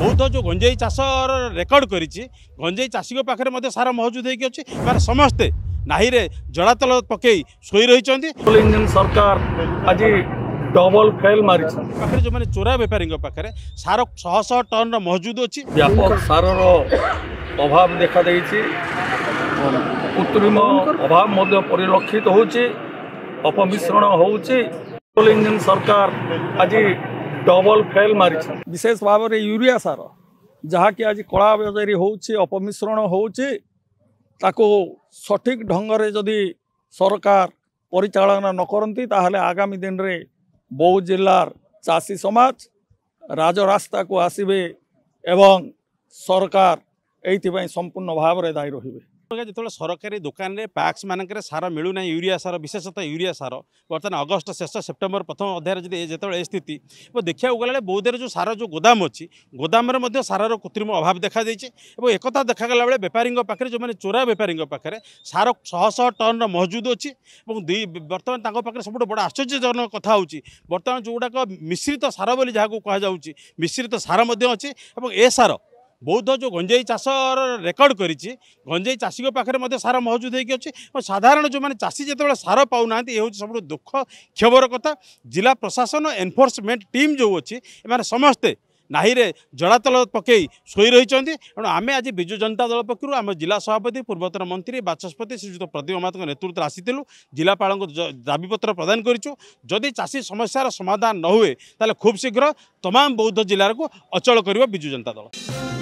बौद्ध जो गंजेई चाष रेकर्ड कर गंजेई चाषी पाखे सार मौजूद होती है समस्ते नाहीरे जड़ातल पकई शोई रही इंजन सरकार आज डबल फेल मारी पाखे जो मैंने चोरा बेपारी पाखे सार शह शह टन मौजूद अच्छी व्यापक सार अभाव देखा देइछि कृत्रिम अभाव परिलक्षित होछि अपमिश्रण होछि इंजन सरकार आज डबल फेल मारी विशेष भाव में यूरिया सार जहाँकि आज कला बजारी होछि अपमिश्रण होछि ताको सठिक ढंग से जदि सरकार परिचालना न करती ताहले आगामी दिन रे बौद्ध जिलार चाषी समाज राजरास्ता को आसबे एवं सरकार एइथिपाई संपूर्ण भाव में दायी रहिबे। जो सरकारी दुकान में पैक्स मानक सार मिलूना यूरिया सार विशेषतः यूरिया सार बर्तमान अगस्ट शेष सेप्टेम्बर प्रथम अध्याय जो स्थिति देखा गला बौद्धर जो सार जो गोदाम अच्छी गोदाम सार कृत्रिम अभाव देखा एक देखा बेले बेपारी पाखे जो मैंने चोरा बेपारी पाखे सार शह शह टन मौजूद अच्छी बर्तमान पाखे सब बड़ा आश्चर्यजनक कथा होची बर्तमान जो गुड़ाक मिश्रित सार बोली जहाँ कहुच्छी मिश्रित सार अच्छी ए सार बौद्ध जो गंजेई चाष रेकर्ड कर गंजेई चाषी पाखे सार मौजूद होती साधारण जो मैंने चाषी जो सार पाऊना ये हूँ सब दुख खबर कथा जिला प्रशासन एनफोर्समेंट टीम जो अच्छी एम समस्ते नाहीरे जड़ातल पकई शोई रही तेणु आम आज विजु जनता दल पक्षर आम जिला सभापति पूर्वतन मंत्री बाचस्पति श्रीजुक्त प्रदीप महातो नेतृत्व आसीलु जिलापाल दाबीपत्र प्रदान करूँ जदि चाषी समस्यार समाधान न हुए ताले खूब शीघ्र तमाम बौद्ध जिलार को अचल कर विजु जनता दल।